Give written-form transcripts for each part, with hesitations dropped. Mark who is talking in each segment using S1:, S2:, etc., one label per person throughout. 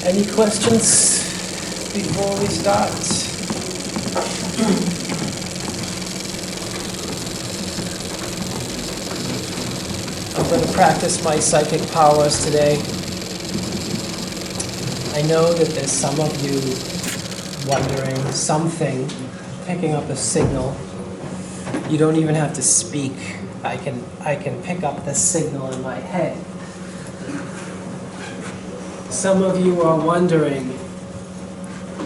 S1: Any questions before we start? I'm going to practice my psychic powers today. I know that there's some of you wondering something, picking up a signal. You don't even have to speak. I can pick up the signal in my head. Some of you are wondering,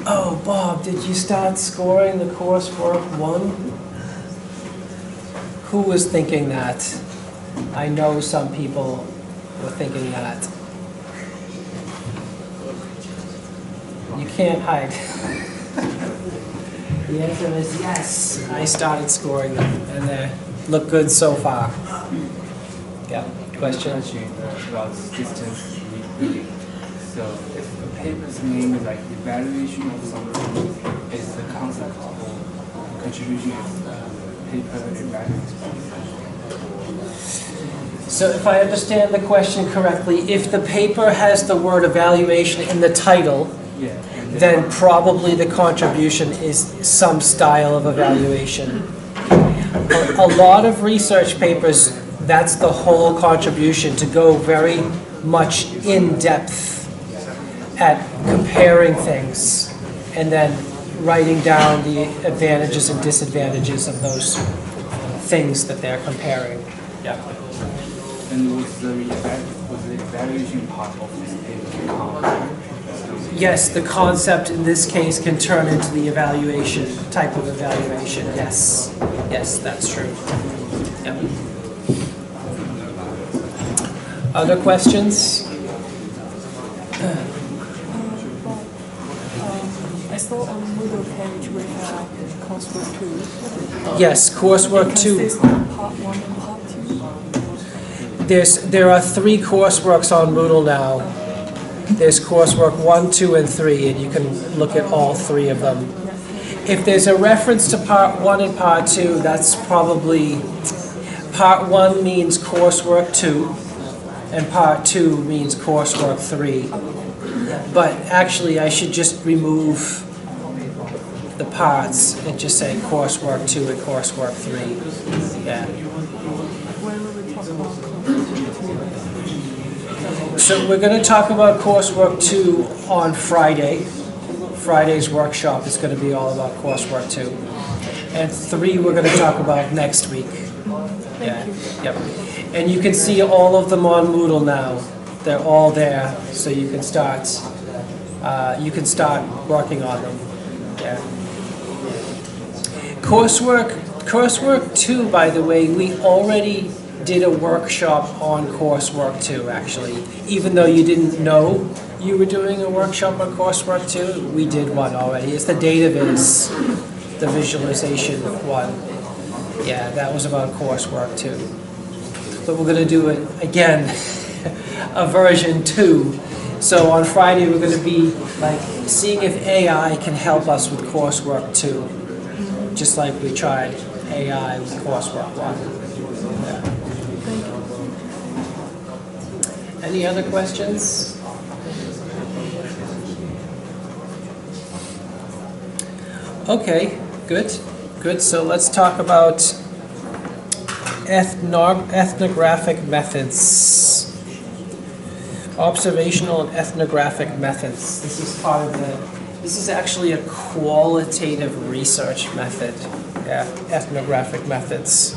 S1: oh, Bob, did you start scoring the coursework 1? Who was thinking that? I know some people were thinking that. You can't hide. The answer is yes. I started scoring them, and they look good so far. Yeah, question?
S2: About distance reading. So if a paper's name is like evaluation of something, is the concept or contribution of paper evaluation?
S1: So if I understand the question correctly, if the paper has the word evaluation in the title, then probably the contribution is some style of evaluation. A lot of research papers, that's the whole contribution, to go very much in depth at comparing things and then writing down the advantages and disadvantages of those things that they're comparing. Yeah.
S2: And was the evaluation part of this paper?
S1: Yes, the concept in this case can turn into the evaluation, type of evaluation, yes. Yes, that's true. Yep. Other questions?
S3: I saw on Moodle page we have coursework 2.
S1: Yes, coursework 2.
S3: Is this part 1 and part 2?
S1: There are 3 courseworks on Moodle now. There's coursework 1, 2, and 3, and you can look at all 3 of them. If there's a reference to part 1 and part 2, that's probably part 1 means coursework 2, and part 2 means coursework 3. But actually, I should just remove the parts and just say coursework 2 and coursework 3. Yeah.
S3: When will we talk about coursework 2?
S1: So we're going to talk about coursework 2 on Friday. Friday's workshop is going to be all about coursework 2. And 3 we're going to talk about next week. Yeah. Yep. And you can see all of them on Moodle now. They're all there, so you can start working on them. Yeah. Coursework 2, by the way, we already did a workshop on coursework 2, actually. Even though you didn't know you were doing a workshop on coursework 2, we did one already. It's the data viz, the visualization one. Yeah, that was about coursework 2. But we're going to do it again, a version 2. So on Friday we're going to be like seeing if AI can help us with coursework 2, just like we tried AI with coursework 1. Yeah. Any other questions? Okay, good. So let's talk about ethnographic methods. Observational and ethnographic methods. This is actually a qualitative research method. Yeah, ethnographic methods.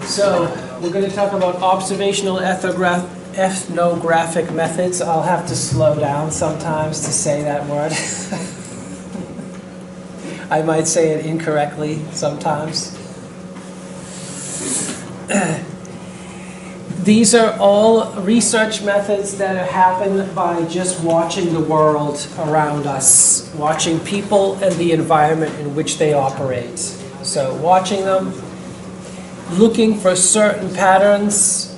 S1: So we're going to talk about observational ethnographic methods. I'll have to slow down sometimes to say that word. I might say it incorrectly sometimes. These are all research methods that happen by just watching the world around us, watching people and the environment in which they operate. So watching them, looking for certain patterns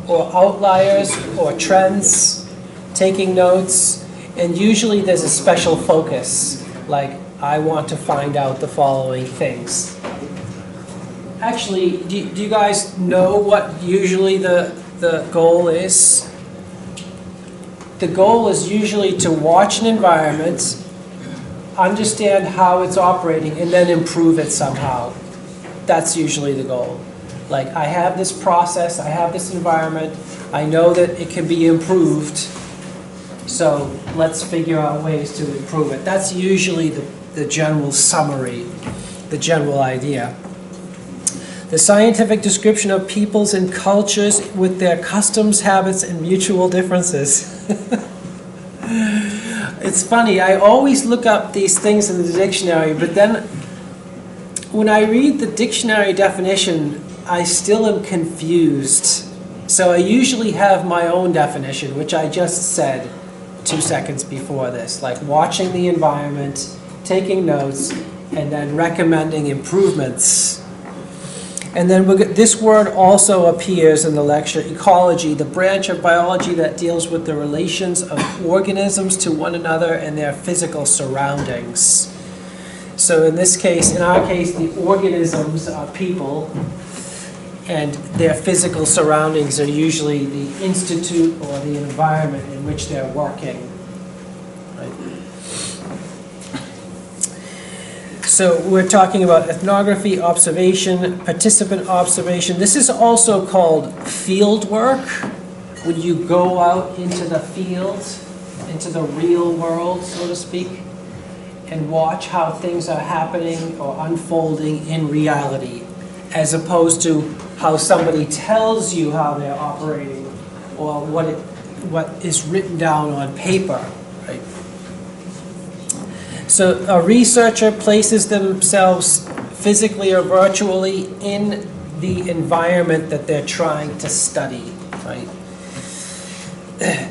S1: or outliers or trends, taking notes, and usually there's a special focus, like I want to find out the following things. Actually, do you guys know what usually the goal is? the goal is usually to watch an environment, understand how it's operating, and then improve it somehow. That's usually the goal. Like, I have this process, I have this environment, I know that it can be improved, so let's figure out ways to improve it. That's usually the general summary, the general idea. The scientific description of peoples and cultures with their customs, habits, and mutual differences. It's funny, I always look up these things in the dictionary, but then when I read the dictionary definition, I still am confused. So I usually have my own definition, which I just said 2 seconds before this, like watching the environment, taking notes, and then recommending improvements. And then this word also appears in the lecture, ecology, the branch of biology that deals with the relations of organisms to one another and their physical surroundings. So in this case, in our case, the organisms are people, and their physical surroundings are usually the institute or the environment in which they're working. Right? So we're talking about ethnography, observation, participant observation. This is also called field work, when you go out into the field, into the real world, so to speak, and watch how things are happening or unfolding in reality, as opposed to how somebody tells you how they're operating or what is written down on paper, right? So a researcher places themselves physically or virtually in the environment that they're trying to study, right?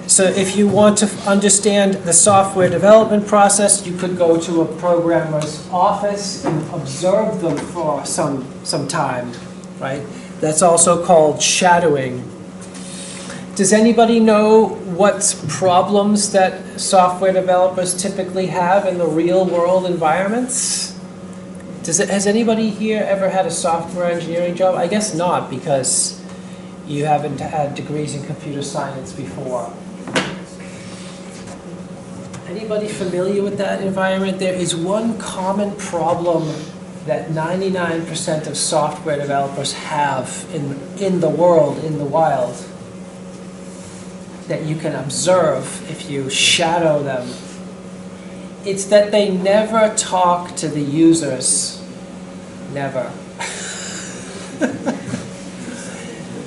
S1: So if you want to understand the software development process, you could go to a programmer's office and observe them for some time, right? That's also called shadowing. Does anybody know what problems that software developers typically have in the real world environments? Has anybody here ever had a software engineering job? I guess not, because you haven't had degrees in computer science before. Anybody familiar with that environment? There is one common problem that 99% of software developers have in the world, in the wild, that you can observe if you shadow them. It's that they never talk to the users. Never.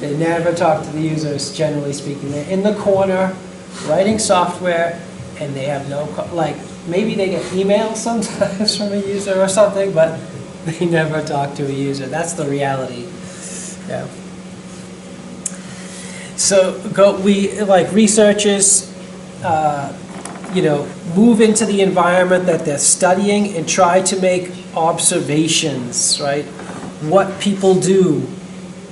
S1: They never talk to the users, generally speaking. They're in the corner, writing software, and they have no, like, maybe they get emails sometimes from a user or something, but they never talk to a user. That's the reality. Yeah. So like researchers, move into the environment that they're studying and try to make observations, right? What people do,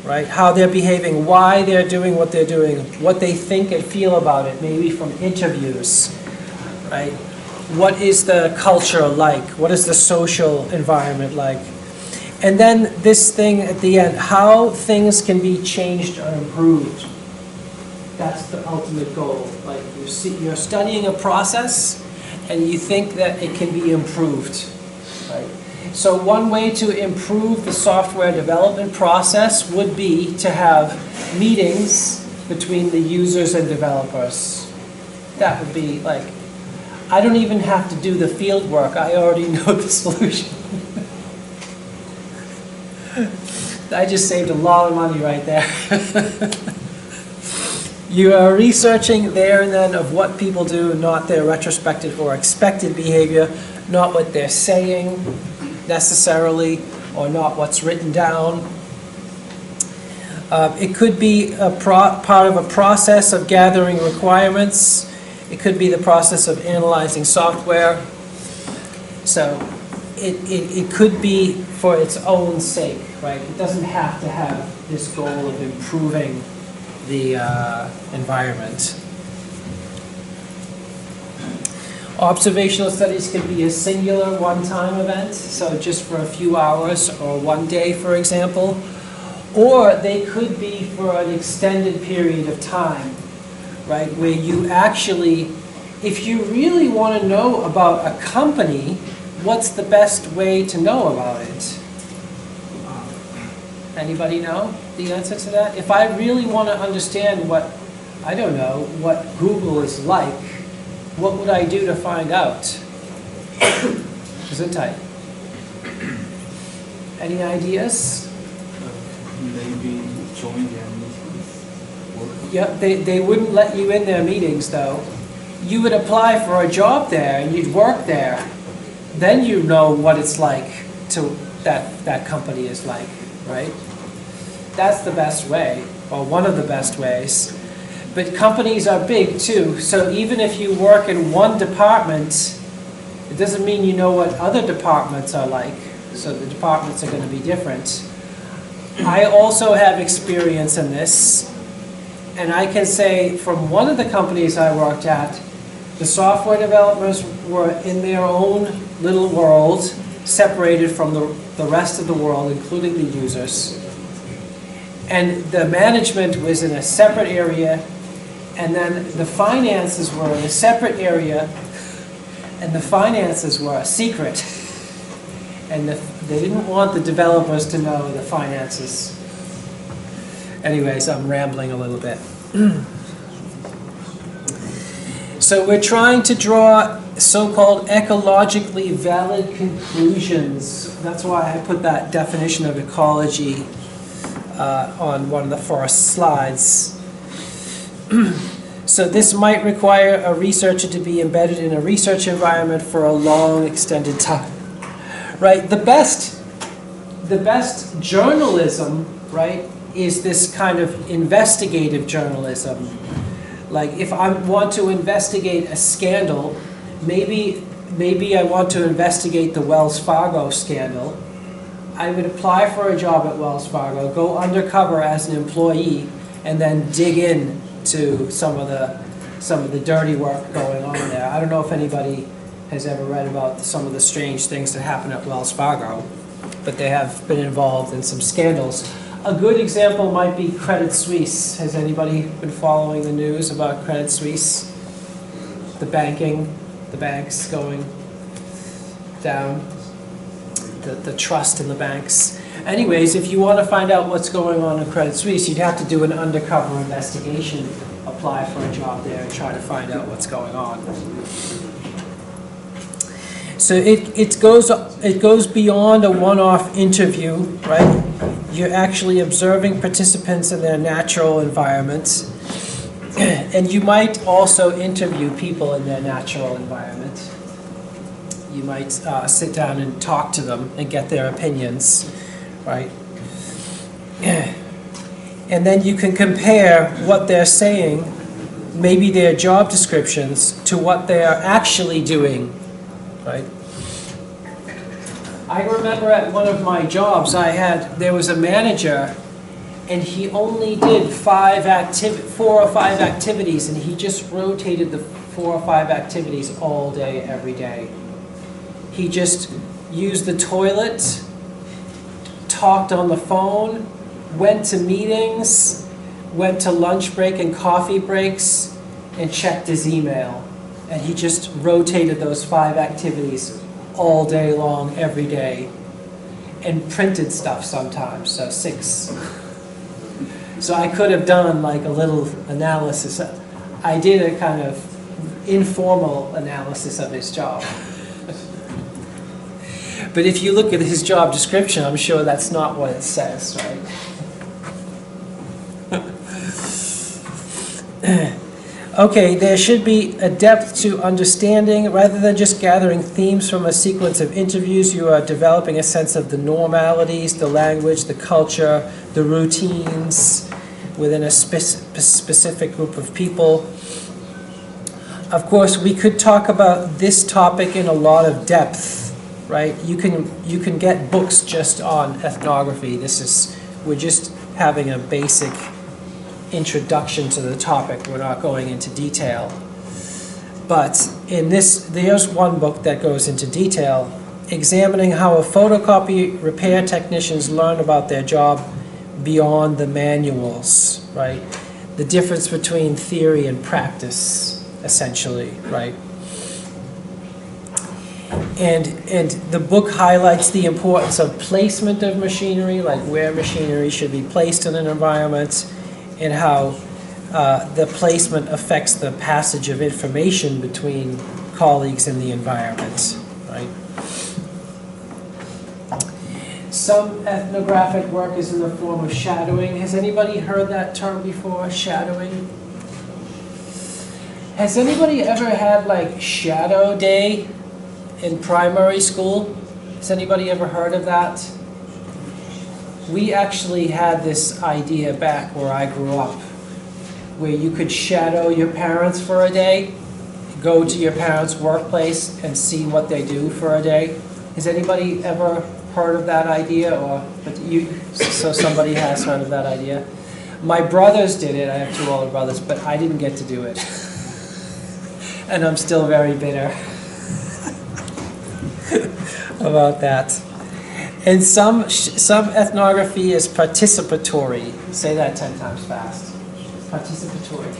S1: right? How they're behaving, why they're doing what they're doing, what they think and feel about it, maybe from interviews, right? What is the culture like? What is the social environment like? And then this thing at the end, how things can be changed or improved. That's the ultimate goal. Like you're studying a process and you think that it can be improved, right? So one way to improve the software development process would be to have meetings between the users and developers. That would be like, I don't even have to do the field work. I already know the solution. I just saved a lot of money right there. You are researching there and then of what people do, not their retrospective or expected behavior, not what they're saying necessarily, or not what's written down. It could be a part of a process of gathering requirements. It could be the process of analyzing software. So it could be for its own sake, right? It doesn't have to have this goal of improving the environment. Observational studies can be a singular one-time event, so just for a few hours or one day, for example, or they could be for an extended period of time, right? Where you actually, if you really want to know about a company, what's the best way to know about it? Anybody know the answer to that? If I really want to understand what, I don't know, what Google is like, what would I do to find out? Gesundheit. Any ideas?
S2: Maybe join their meetings.
S1: Yeah, they wouldn't let you in their meetings though. You would apply for a job there and you'd work there. Then you know what it's like to that company is like, right? That's the best way, or one of the best ways. But companies are big too, so even if you work in one department, it doesn't mean you know what other departments are like. So the departments are going to be different. I also have experience in this, and I can say from one of the companies I worked at, the software developers were in their own little world, separated from the rest of the world, including the users. And the management was in a separate area, and then the finances were in a separate area, and the finances were a secret. And they didn't want the developers to know the finances. Anyways, I'm rambling a little bit. So we're trying to draw so-called ecologically valid conclusions. That's why I put that definition of ecology on one of the first slides. So this might require a researcher to be embedded in a research environment for a long, extended time. Right? The best journalism, right, is this kind of investigative journalism. Like if I want to investigate a scandal, maybe I want to investigate the Wells Fargo scandal. I would apply for a job at Wells Fargo, go undercover as an employee, and then dig in to some of the dirty work going on there. I don't know if anybody has ever read about some of the strange things that happen at Wells Fargo, but they have been involved in some scandals. A good example might be Credit Suisse. Has anybody been following the news about Credit Suisse? The banks going down, the trust in the banks. Anyways, if you want to find out what's going on in Credit Suisse, you'd have to do an undercover investigation, apply for a job there, and try to find out what's going on. So it goes beyond a one-off interview, right? You're actually observing participants in their natural environments, and you might also interview people in their natural environment. You might sit down and talk to them and get their opinions, right? And then you can compare what they're saying, maybe their job descriptions, to what they are actually doing. Right. I remember at one of my jobs there was a manager, and he only did 4 or 5 activities, and he just rotated the 4 or 5 activities all day, every day. He just used the toilet, talked on the phone, went to meetings, went to lunch break and coffee breaks, and checked his email. And he just rotated those 5 activities all day long, every day, and printed stuff sometimes, so 6. So I could have done like a little analysis. I did a kind of informal analysis of his job. But if you look at his job description, I'm sure that's not what it says, right? Okay, there should be a depth to understanding. Rather than just gathering themes from a sequence of interviews, you are developing a sense of the normalities, the language, the culture, the routines within a specific group of people. Of course, we could talk about this topic in a lot of depth, right? You can get books just on ethnography. We're just having a basic introduction to the topic. We're not going into detail. But in this, there's one book that goes into detail, examining how a photocopy repair technicians learn about their job beyond the manuals, right? the difference between theory and practice, essentially, right? And the book highlights the importance of placement of machinery, like where machinery should be placed in an environment, and how the placement affects the passage of information between colleagues in the environment, right? Some ethnographic work is in the form of shadowing. Has anybody heard that term before, shadowing? Has anybody ever had like shadow day in primary school? Has anybody ever heard of that? We actually had this idea back where I grew up, where you could shadow your parents for a day, go to your parents' workplace and see what they do for a day. Has anybody ever heard of that idea? So somebody has heard of that idea. My brothers did it. I have 2 older brothers, but I didn't get to do it. And I'm still very bitter about that. And some ethnography is participatory. Say that 10 times fast. Participatory.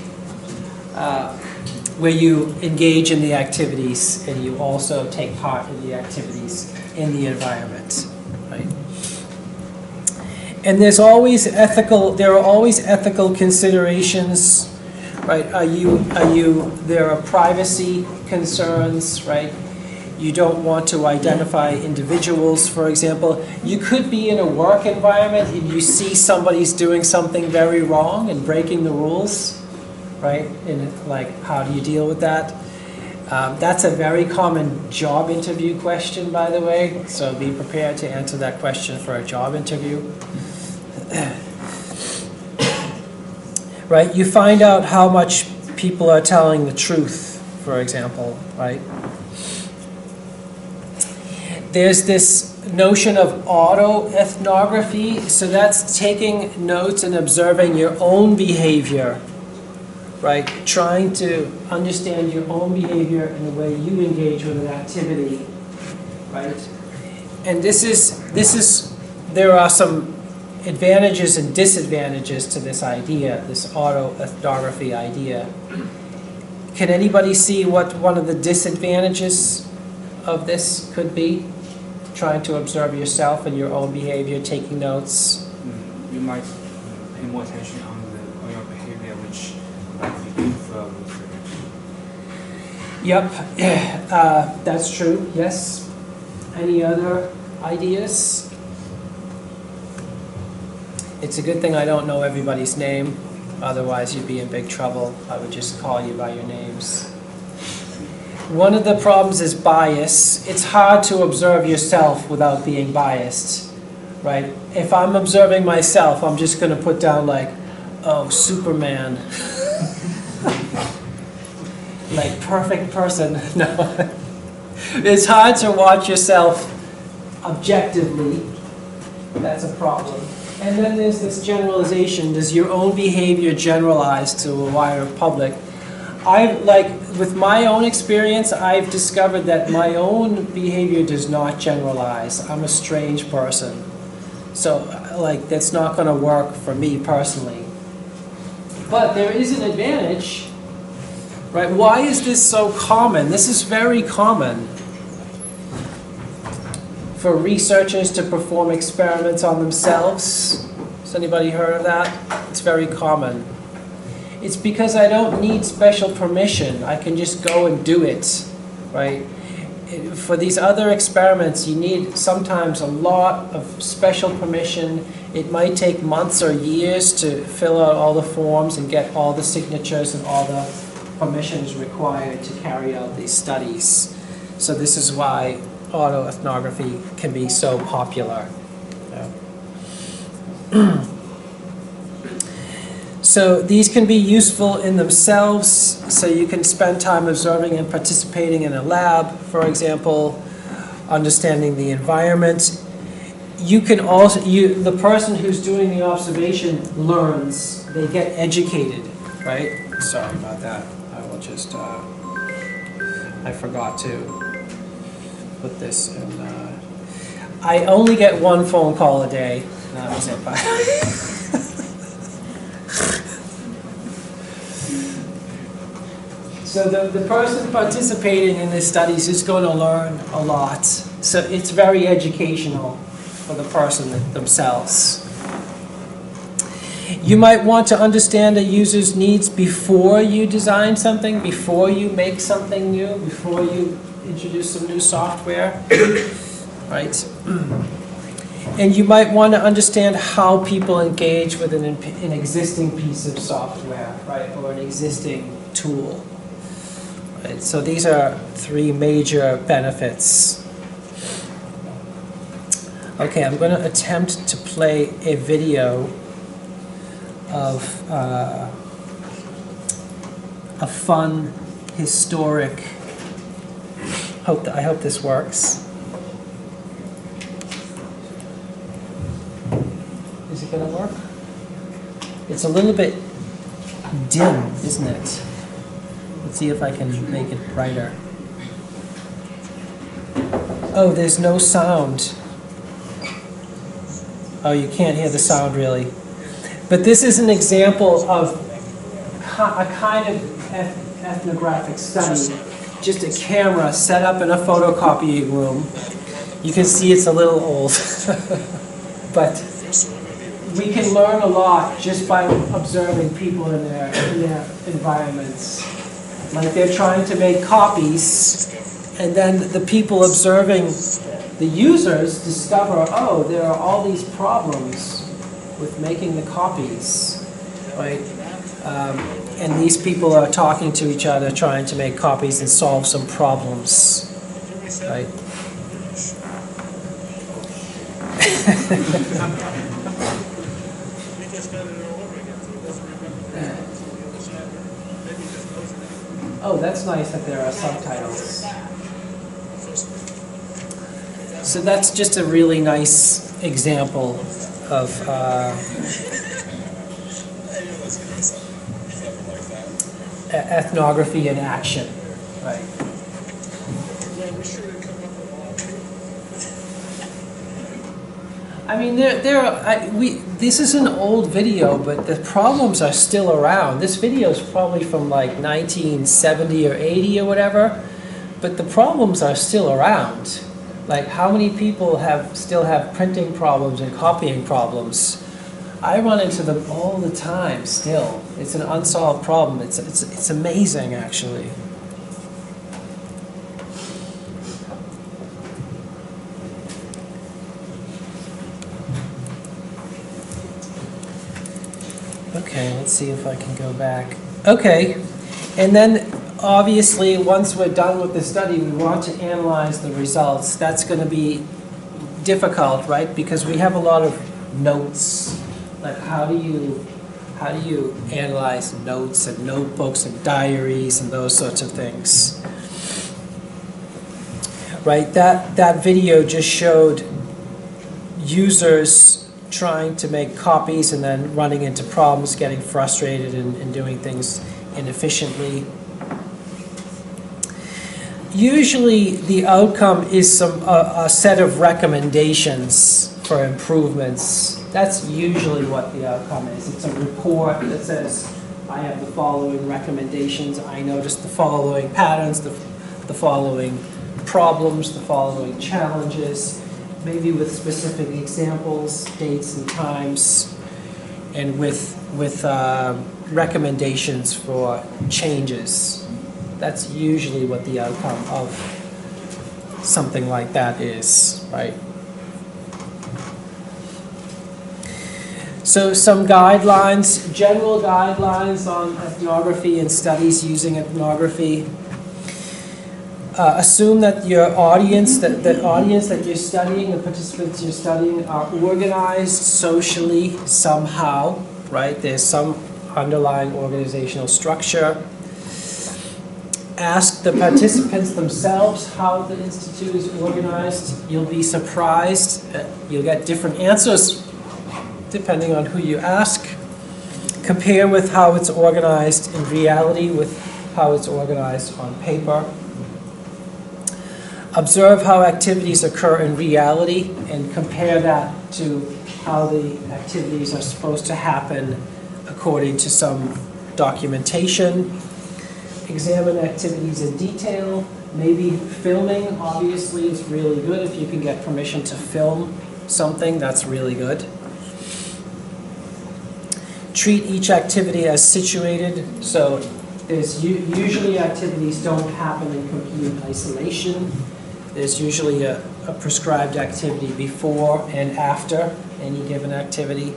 S1: Where you engage in the activities and you also take part in the activities in the environment, right? And there are always ethical considerations, right? There are privacy concerns, right? You don't want to identify individuals, for example. You could be in a work environment and you see somebody's doing something very wrong and breaking the rules, right? And like, how do you deal with that? That's a very common job interview question, by the way, so be prepared to answer that question for a job interview. Right? You find out how much people are telling the truth, for example, right? There's this notion of auto-ethnography, so that's taking notes and observing your own behavior, right? Trying to understand your own behavior and the way you engage with an activity, right? And there are some advantages and disadvantages to this idea, this auto-ethnography idea. Can anybody see what one of the disadvantages of this could be? Trying to observe yourself and your own behavior, taking notes.
S2: You might pay more attention on your behavior, which might be influenced.
S1: Yep, that's true. Yes. Any other ideas? It's a good thing I don't know everybody's name. Otherwise, you'd be in big trouble. I would just call you by your names. One of the problems is bias. It's hard to observe yourself without being biased, right? If I'm observing myself, I'm just going to put down like, oh, Superman. Like, perfect person. No. It's hard to watch yourself objectively. That's a problem. And then there's this generalization. Does your own behavior generalize to a wider public? With my own experience, I've discovered that my own behavior does not generalize. I'm a strange person. So, that's not going to work for me personally. But there is an advantage, right? Why is this so common? This is very common for researchers to perform experiments on themselves. Has anybody heard of that? It's very common. It's because I don't need special permission. I can just go and do it, right? For these other experiments, you need sometimes a lot of special permission. It might take months or years to fill out all the forms and get all the signatures and all the permissions required to carry out these studies. So this is why autoethnography can be so popular. Yeah. So these can be useful in themselves, so you can spend time observing and participating in a lab, for example, understanding the environment. You can also, the person who's doing the observation learns, they get educated, right? Sorry about that. I will just, I forgot to put this in. I only get one phone call a day, and that was it. Bye. So the person participating in these studies is going to learn a lot. So it's very educational for the person themselves. You might want to understand a user's needs before you design something, before you make something new, before you introduce some new software, right? And you might want to understand how people engage with an existing piece of software, right, or an existing tool. Right? So these are three major benefits. Okay, I'm going to attempt to play a video of a fun, historic. I hope this works. Is it going to work? It's a little bit dim, isn't it? Let's see if I can make it brighter. Oh, there's no sound. Oh, you can't hear the sound really. But this is an example of a kind of ethnographic study. Just a camera set up in a photocopying room. You can see it's a little old. But we can learn a lot just by observing people in their environments. Like they're trying to make copies, and then the people observing the users discover, oh, there are all these problems with making the copies, right? And these people are talking to each other, trying to make copies and solve some problems, right? Oh, that's nice that there are subtitles. So that's just a really nice example of ethnography in action, right? I mean, this is an old video, but the problems are still around. This video is probably from like 1970 or 80 or whatever, but the problems are still around. Like, how many people still have printing problems and copying problems? I run into them all the time still. It's an unsolved problem. It's amazing, actually. Okay, let's see if I can go back. Okay, and then obviously once we're done with the study, we want to analyze the results. That's going to be difficult, right? Because we have a lot of notes. Like, how do you analyze notes and notebooks and diaries and those sorts of things? Right, that video just showed users trying to make copies and then running into problems, getting frustrated and doing things inefficiently. Usually the outcome is a set of recommendations for improvements. That's usually what the outcome is. It's a report that says, I have the following recommendations, I noticed the following patterns, the following problems, the following challenges, maybe with specific examples, dates and times, and with recommendations for changes. That's usually what the outcome of something like that is, right? So some guidelines, general guidelines on ethnography and studies using ethnography. Assume that your audience, the audience that you're studying, the participants you're studying, are organized socially somehow, right? There's some underlying organizational structure. Ask the participants themselves how the institute is organized. You'll be surprised. You'll get different answers depending on who you ask. Compare with how it's organized in reality with how it's organized on paper. Observe how activities occur in reality and compare that to how the activities are supposed to happen according to some documentation. examine activities in detail. Maybe filming, obviously, is really good. If you can get permission to film something, that's really good. Treat each activity as situated. So there's usually activities don't happen in complete isolation. There's usually a prescribed activity before and after any given activity.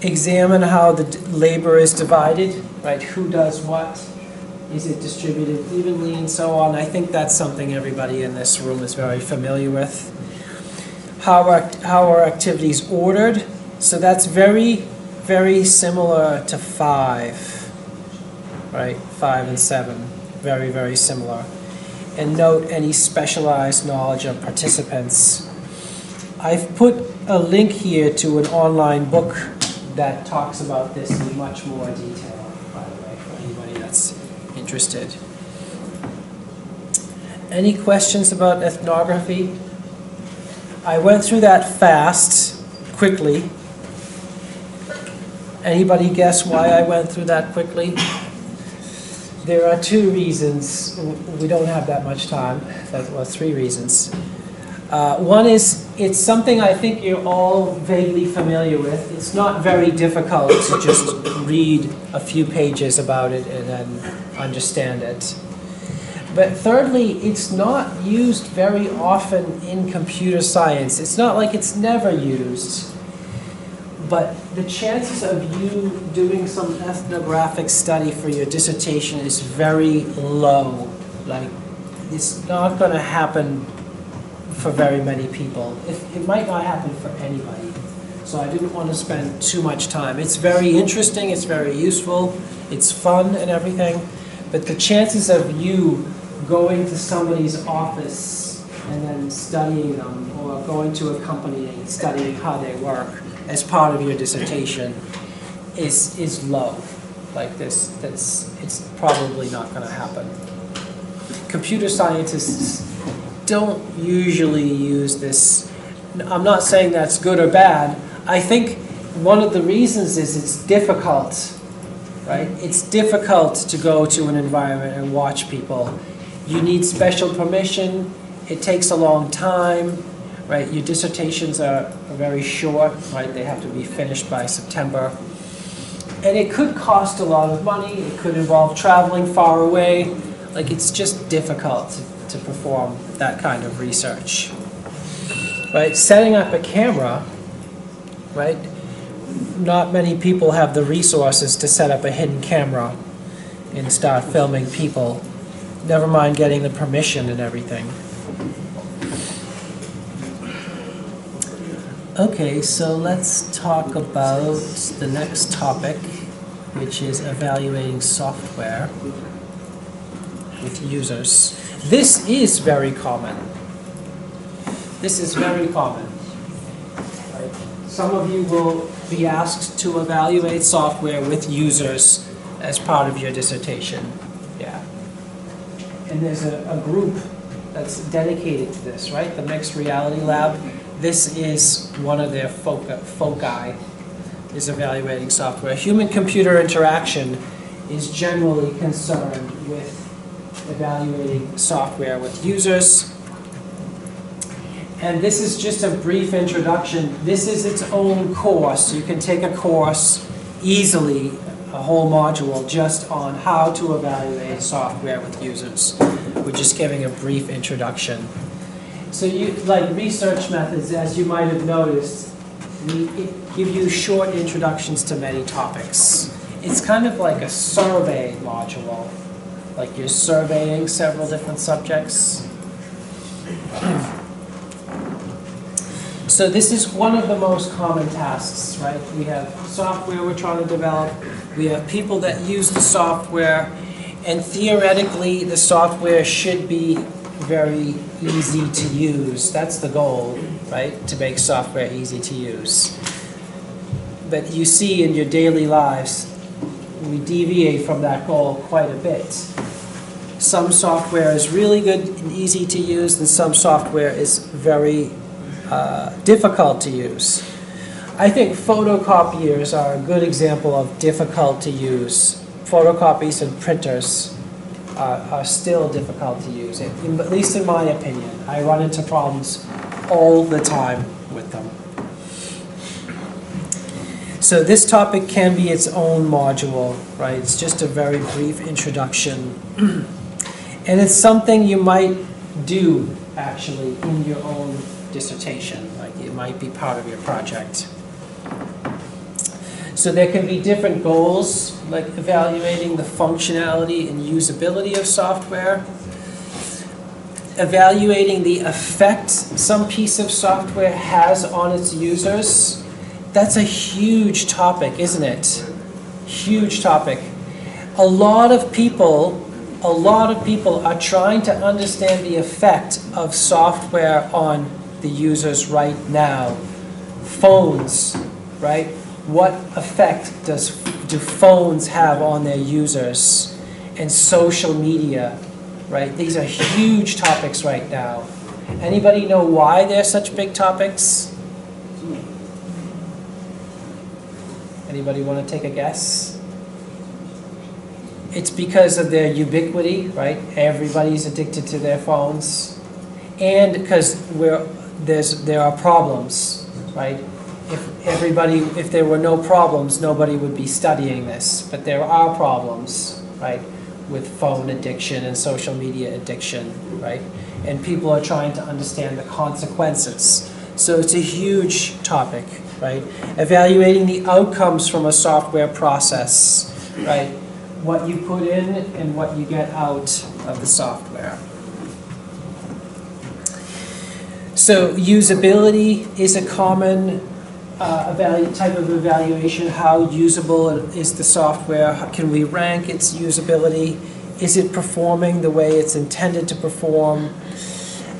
S1: Examine how the labor is divided, right? Who does what? Is it distributed evenly and so on? I think that's something everybody in this room is very familiar with. How are activities ordered? So that's very, very similar to 5, right? 5 and 7, very, very similar. And note any specialized knowledge of participants. I've put a link here to an online book that talks about this in much more detail, by the way, for anybody that's interested. Any questions about ethnography? I went through that fast, quickly. Anybody guess why I went through that quickly? There are 2 reasons. We don't have that much time. Well, 3 reasons. One is, it's something I think you're all vaguely familiar with. It's not very difficult to just read a few pages about it and then understand it. But thirdly, it's not used very often in computer science. It's not like it's never used. But the chances of you doing some ethnographic study for your dissertation is very low. Like, it's not going to happen for very many people. It might not happen for anybody. So I didn't want to spend too much time. It's very interesting, it's very useful, it's fun and everything, but the chances of you going to somebody's office and then studying them, or going to a company and studying how they work as part of your dissertation is low. Like this, it's probably not going to happen. Computer scientists don't usually use this. I'm not saying that's good or bad. I think one of the reasons is it's difficult, right? It's difficult to go to an environment and watch people. You need special permission. It takes a long time, right? Your dissertations are very short, right? They have to be finished by September. And it could cost a lot of money. It could involve traveling far away. Like, it's just difficult to perform that kind of research. Right? Setting up a camera, right? Not many people have the resources to set up a hidden camera and start filming people. Never mind getting the permission and everything. Okay, so let's talk about the next topic, which is evaluating software with users. This is very common. This is very common. Right? Some of you will be asked to evaluate software with users as part of your dissertation. Yeah. And there's a group that's dedicated to this, right? The Mixed Reality Lab. This is one of their foci, is evaluating software. Human-computer interaction is generally concerned with evaluating software with users. And this is just a brief introduction. This is its own course. You can take a course easily, a whole module, just on how to evaluate software with users. We're just giving a brief introduction. So like research methods, as you might have noticed, we give you short introductions to many topics. It's kind of like a survey module. Like you're surveying several different subjects. So this is one of the most common tasks, right? We have software we're trying to develop. We have people that use the software. And theoretically, the software should be very easy to use. That's the goal, right? To make software easy to use. But you see in your daily lives, we deviate from that goal quite a bit. Some software is really good and easy to use, and some software is very difficult to use. I think photocopiers are a good example of difficult to use photocopies and printers are still difficult to use, at least in my opinion. I run into problems all the time with them. So this topic can be its own module, right? It's just a very brief introduction. And it's something you might do, actually, in your own dissertation. Like it might be part of your project. So there can be different goals, like evaluating the functionality and usability of software, evaluating the effect some piece of software has on its users. That's a huge topic, isn't it? Huge topic. A lot of people are trying to understand the effect of software on the users right now. Phones, right? What effect do phones have on their users? And social media, right? These are huge topics right now. Anybody know why they're such big topics? Anybody want to take a guess? It's because of their ubiquity, right? Everybody's addicted to their phones. And because there are problems, right? If there were no problems, nobody would be studying this. But there are problems, right? With phone addiction and social media addiction, right? And people are trying to understand the consequences. So it's a huge topic, right? Evaluating the outcomes from a software process, right? What you put in and what you get out of the software. So usability is a common type of evaluation. How usable is the software? Can we rank its usability? Is it performing the way it's intended to perform?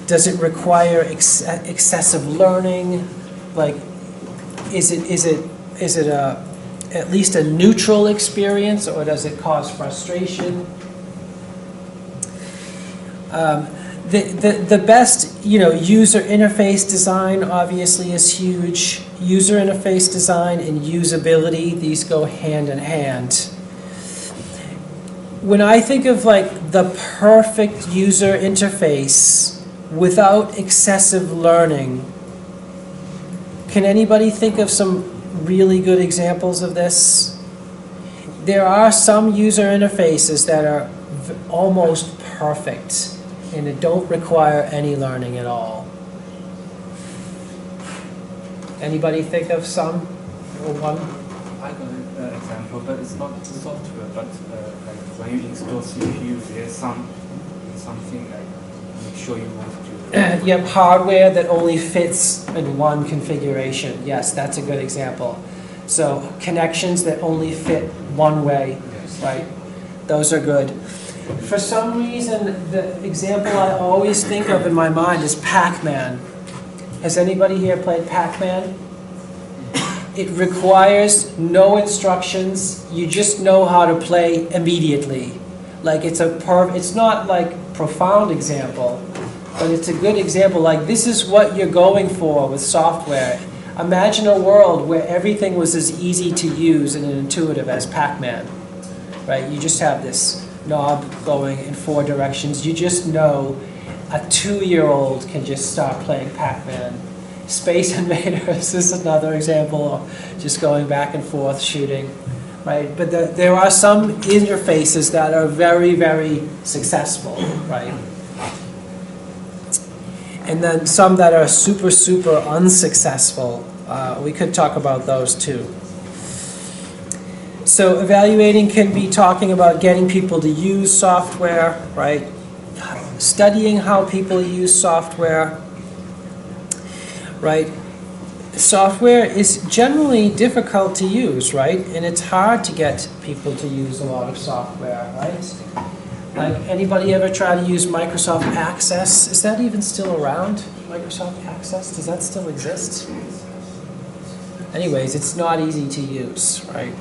S1: Does it require excessive learning? Like, is it at least a neutral experience, or does it cause frustration? The best, user interface design obviously is huge. User interface design and usability, these go hand in hand. When I think of like the perfect user interface without excessive learning, can anybody think of some really good examples of this? There are some user interfaces that are almost perfect and it don't require any learning at all. Anybody think of some or one?
S2: I got an example, but it's not software, but like when you install CPU, there's something like make sure you want to.
S1: Yep, hardware that only fits in one configuration. Yes, that's a good example. So connections that only fit one way, right? Those are good. For some reason, the example I always think of in my mind is Pac-Man. Has anybody here played Pac-Man? It requires no instructions. You just know how to play immediately. Like it's not like profound example, but it's a good example. Like this is what you're going for with software. Imagine a world where everything was as easy to use and intuitive as Pac-Man, right? You just have this knob going in 4 directions. You just know a 2-year-old can just start playing Pac-Man. Space Invaders is another example of just going back and forth shooting, right? But there are some interfaces that are very, very successful, right? And then some that are super, super unsuccessful. We could talk about those too. So evaluating can be talking about getting people to use software, right? Studying how people use software, right? Software is generally difficult to use, right? And it's hard to get people to use a lot of software, right? Like, anybody ever try to use Microsoft Access? Is that even still around? Microsoft Access, does that still exist? Anyways, it's not easy to use, right?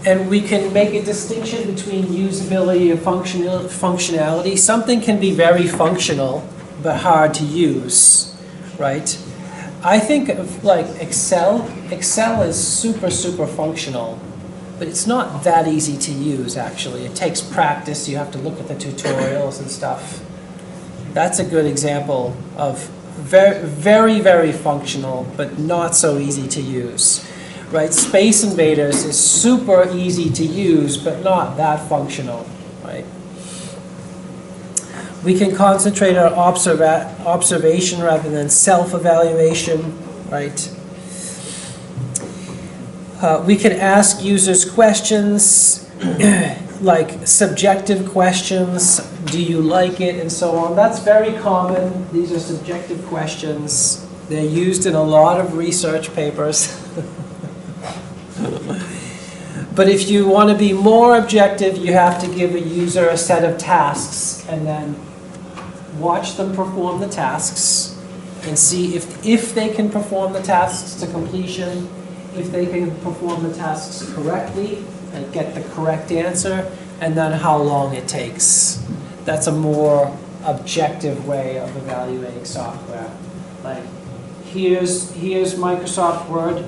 S1: And we can make a distinction between usability and functionality. Something can be very functional, but hard to use, right? I think of like Excel. Excel is super, super functional, but it's not that easy to use actually. It takes practice. You have to look at the tutorials and stuff. That's a good example of very, very, very functional, but not so easy to use. Right? Space Invaders is super easy to use, but not that functional. Right? We can concentrate on observation rather than self-evaluation, right? We can ask users questions like subjective questions, do you like it, and so on. That's very common. These are subjective questions. They're used in a lot of research papers. But if you want to be more objective, you have to give a user a set of tasks and then watch them perform the tasks and see if they can perform the tasks to completion, if they can perform the tasks correctly and get the correct answer, and then how long it takes. That's a more objective way of evaluating software. Like, here's Microsoft Word.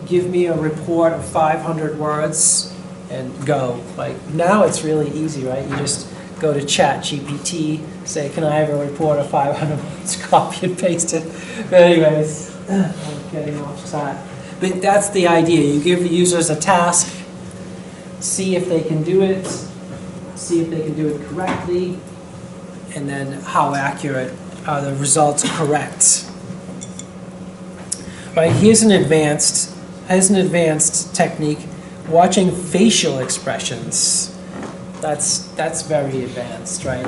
S1: Give me a report of 500 words and go. Like, now it's really easy, right? You just go to ChatGPT, say, can I have a report of 500 words, copy and paste it. But anyways, I'm getting off track. But that's the idea. You give the users a task, see if they can do it, see if they can do it correctly, and then how accurate are the results correct. Right, here's an advanced technique, watching facial expressions. That's very advanced, right?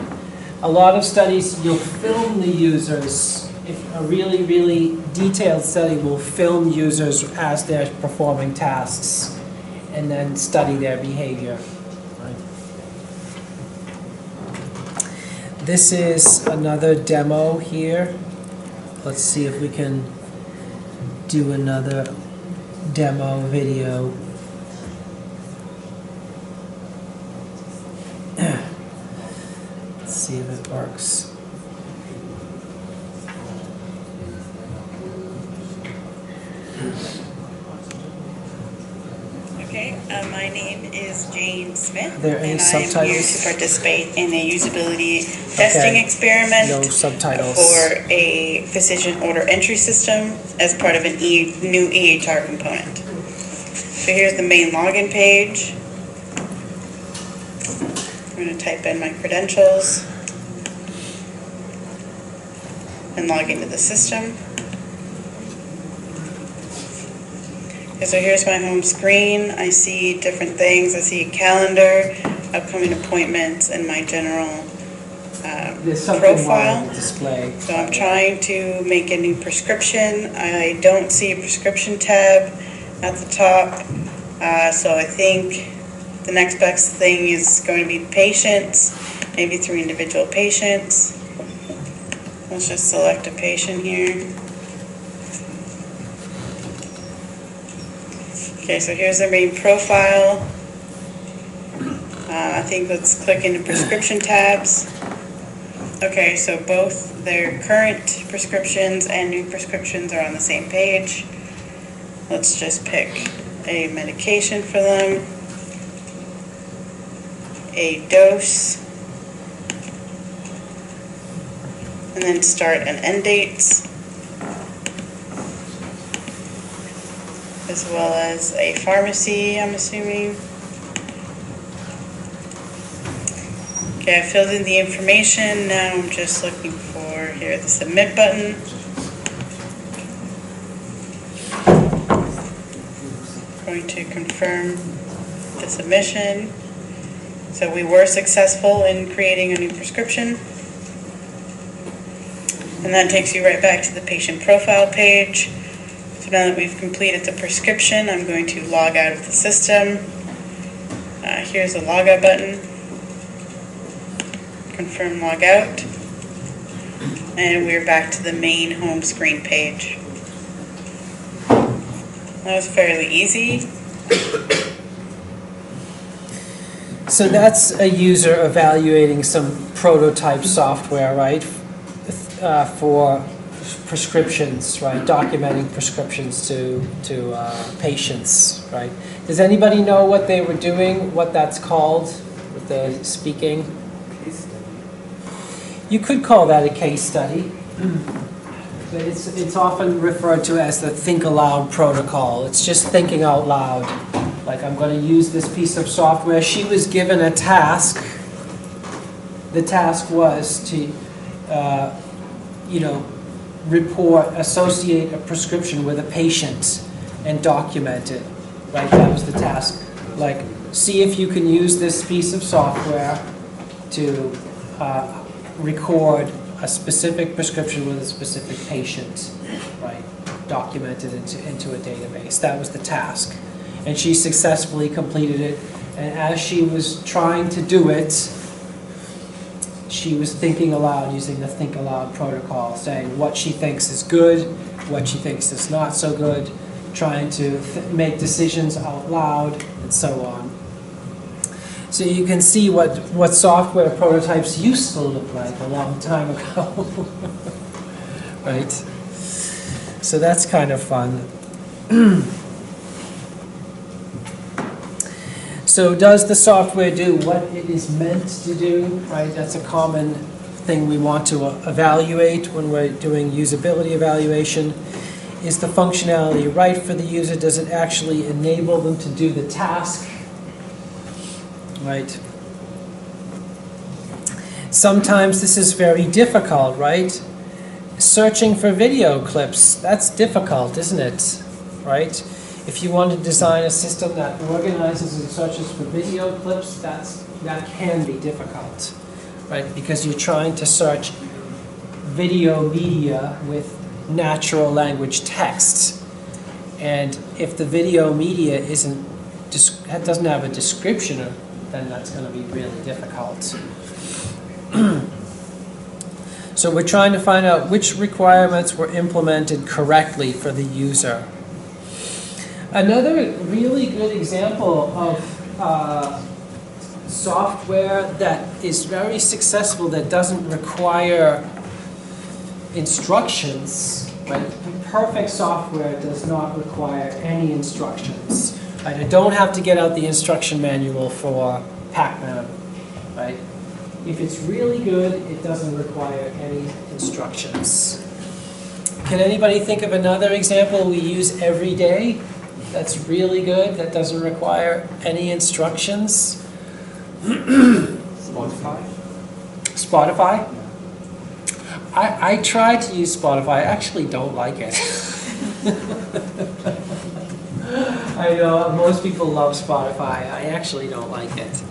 S1: A lot of studies, you'll film the users. If a really, really detailed study will film users as they're performing tasks and then study their behavior. Right? This is another demo here. Let's see if we can do another demo video. Let's see if it works.
S4: Okay, my name is Jane Smith,
S1: Are there any
S4: and
S1: subtitles?
S4: I'm here to participate in a usability testing experiment
S1: No subtitles.
S4: for a physician order entry system as part of a new EHR component. So here's the main login page. I'm going to type in my credentials and log into the system. Okay, so here's my home screen. I see different things. I see a calendar, upcoming appointments, and my general
S1: There's something
S4: profile.
S1: wrong with the display.
S4: So I'm trying to make a new prescription. I don't see a prescription tab at the top. So I think the next best thing is going to be patients, maybe 3 individual patients. Let's just select a patient here. Okay, so here's their main profile. I think let's click into prescription tabs. Okay, so both their current prescriptions and new prescriptions are on the same page. Let's just pick a medication for them, a dose, and then start and end dates, as well as a pharmacy, I'm assuming. Okay, I filled in the information. Now I'm just looking for here the submit button. Going to confirm the submission. So we were successful in creating a new prescription. And that takes you right back to the patient profile page. So now that we've completed the prescription, I'm going to log out of the system. Here's the logout button. Confirm logout. And we're back to the main home screen page. That was fairly easy.
S1: So that's a user evaluating some prototype software, right? For prescriptions, right? Documenting prescriptions to patients, right? Does anybody know what they were doing, what that's called with the speaking?
S2: Case study.
S1: You could call that a case study. But it's often referred to as the think aloud protocol. It's just thinking out loud. Like, I'm going to use this piece of software. She was given a task. The task was to, associate a prescription with a patient and document it. Right? That was the task. Like, see if you can use this piece of software to record a specific prescription with a specific patient, right? Documented into a database. That was the task. And she successfully completed it. And as she was trying to do it, she was thinking aloud using the think aloud protocol, saying what she thinks is good, what she thinks is not so good, trying to make decisions out loud, and so on. So you can see what software prototypes used to look like a long time ago. Right? So that's kind of fun. So does the software do what it is meant to do? Right? That's a common thing we want to evaluate when we're doing usability evaluation. Is the functionality right for the user? Does it actually enable them to do the task? Right? Sometimes this is very difficult, right? Searching for video clips, that's difficult, isn't it? Right? If you want to design a system that organizes and searches for video clips, that can be difficult, right? Because you're trying to search video media with natural language text. And if the video media doesn't have a description, then that's going to be really difficult. So we're trying to find out which requirements were implemented correctly for the user. Another really good example of software that is very successful that doesn't require instructions, right? Perfect software does not require any instructions. Right? I don't have to get out the instruction manual for Pac-Man, right? If it's really good, it doesn't require any instructions. Can anybody think of another example we use every day that's really good, that doesn't require any instructions?
S2: Spotify?
S1: Spotify? I tried to use Spotify. I actually don't like it. I know most people love Spotify. I actually don't like it.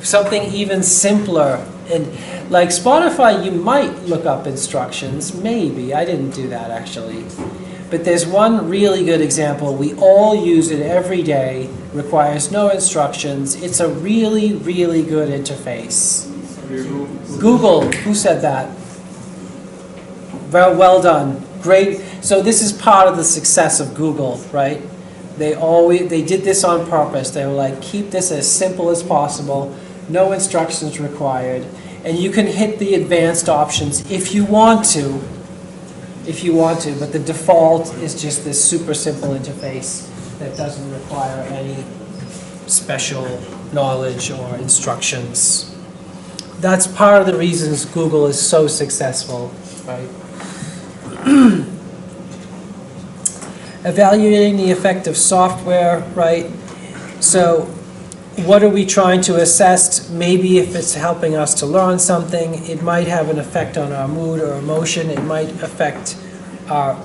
S1: Something even simpler, and like Spotify, you might look up instructions, maybe. I didn't do that actually. But there's one really good example. We all use it every day, requires no instructions. It's a really, really good interface. Google, who said that? Well done, great. So this is part of the success of Google, right? They did this on purpose. They were like, keep this as simple as possible, no instructions required, and you can hit the advanced options if you want to, but the default is just this super simple interface that doesn't require any special knowledge or instructions. That's part of the reasons Google is so successful, right? Evaluating the effect of software, right? So what are we trying to assess? Maybe if it's helping us to learn something, it might have an effect on our mood or emotion. It might affect our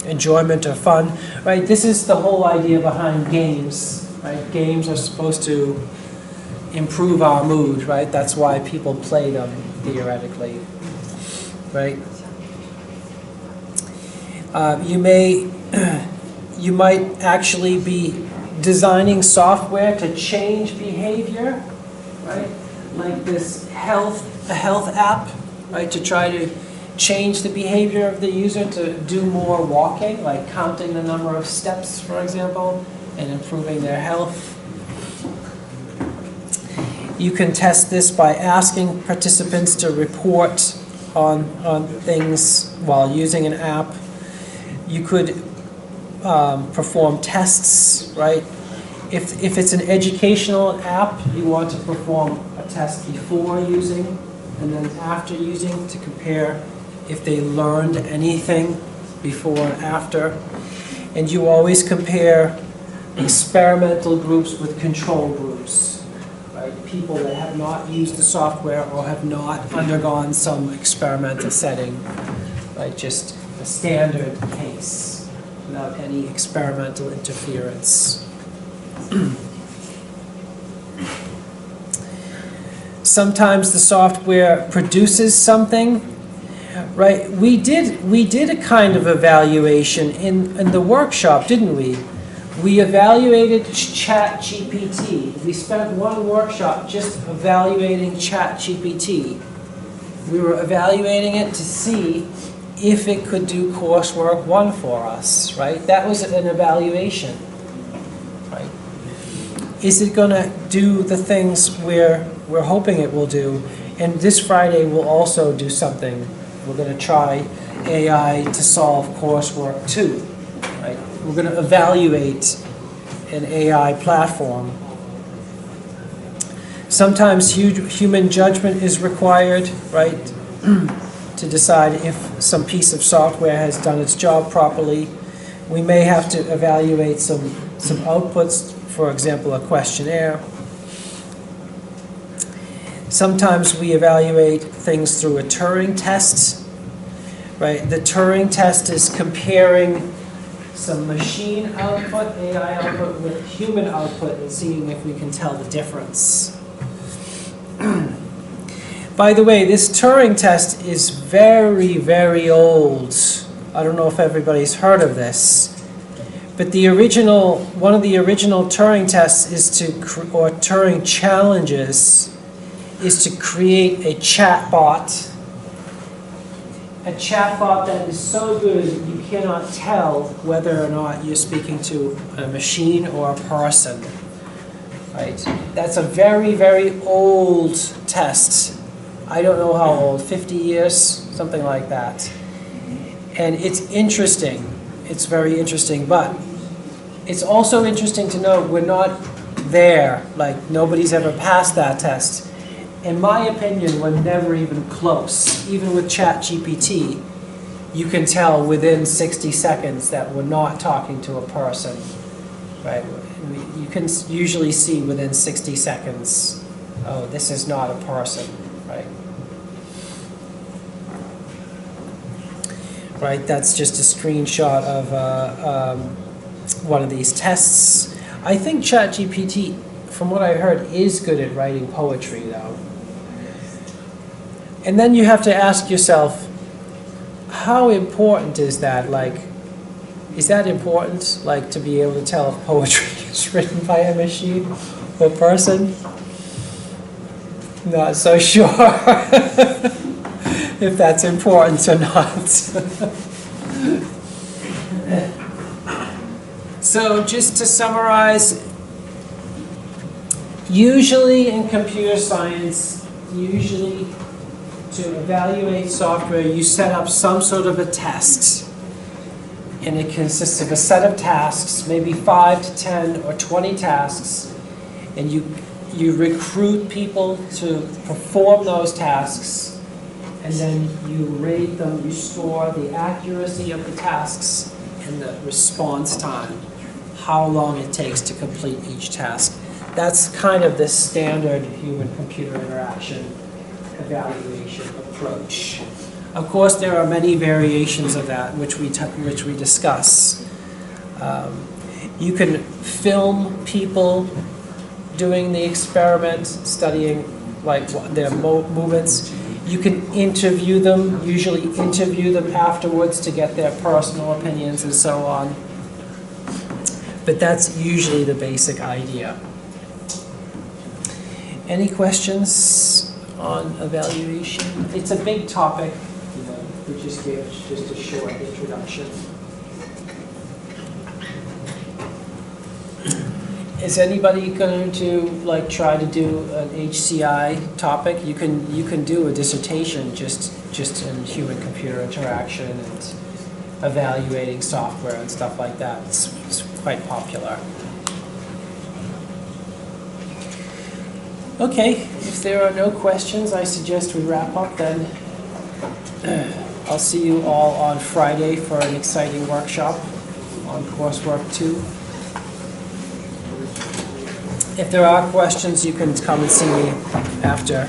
S1: enjoyment or fun, right? This is the whole idea behind games, right? Games are supposed to improve our mood, right? That's why people play them, theoretically, right? You might actually be designing software to change behavior, right? Like this health app, right? To try to change the behavior of the user to do more walking, like counting the number of steps, for example, and improving their health. You can test this by asking participants to report on things while using an app. You could perform tests, right? If it's an educational app, you want to perform a test before using and then after using to compare if they learned anything before and after. And you always compare experimental groups with control groups, right? People that have not used the software or have not undergone some experimental setting, right? Just a standard case without any experimental interference. Sometimes the software produces something, right? We did a kind of evaluation in the workshop, didn't we? We evaluated ChatGPT. We spent one workshop just evaluating ChatGPT. We were evaluating it to see if it could do coursework 1 for us, right? That was an evaluation, right? Is it going to do the things we're hoping it will do? And this Friday we'll also do something. We're going to try AI to solve coursework 2, right? We're going to evaluate an AI platform. Sometimes human judgment is required, right, to decide if some piece of software has done its job properly. We may have to evaluate some outputs, for example, a questionnaire. Sometimes we evaluate things through a Turing test, right? The Turing test is comparing some machine output, AI output, with human output and seeing if we can tell the difference. By the way, this Turing test is very, very old. I don't know if everybody's heard of this. But one of the original Turing tests or Turing challenges is to create a chatbot. A chatbot that is so good you cannot tell whether or not you're speaking to a machine or a person. Right? That's a very, very old test. I don't know how old, 50 years, something like that. And it's interesting. It's very interesting, but it's also interesting to note we're not there. Like, nobody's ever passed that test. In my opinion, we're never even close. Even with ChatGPT, you can tell within 60 seconds that we're not talking to a person, right? You can usually see within 60 seconds, oh, this is not a person, right? Right, that's just a screenshot of one of these tests. I think ChatGPT, from what I heard, is good at writing poetry, though. And then you have to ask yourself, how important is that? Like, is that important, like, to be able to tell if poetry is written by a machine or person? Not so sure if that's important or not. So just to summarize, usually in computer science, to evaluate software, you set up some sort of a test. And it consists of a set of tasks, maybe 5 to 10 or 20 tasks. And you recruit people to perform those tasks. And then you rate them, you store the accuracy of the tasks and the response time, how long it takes to complete each task. That's kind of the standard human-computer interaction evaluation approach. Of course, there are many variations of that, which we discuss. You can film people doing the experiment, studying like their movements. You can interview them, usually interview them afterwards to get their personal opinions and so on. But that's usually the basic idea. Any questions on evaluation? It's a big topic. We just gave just a short introduction. Is anybody going to like try to do an HCI topic? You can do a dissertation just in human-computer interaction and evaluating software and stuff like that. It's quite popular. Okay, if there are no questions, I suggest we wrap up then. I'll see you all on Friday for an exciting workshop on coursework 2. If there are questions, you can come and see me after.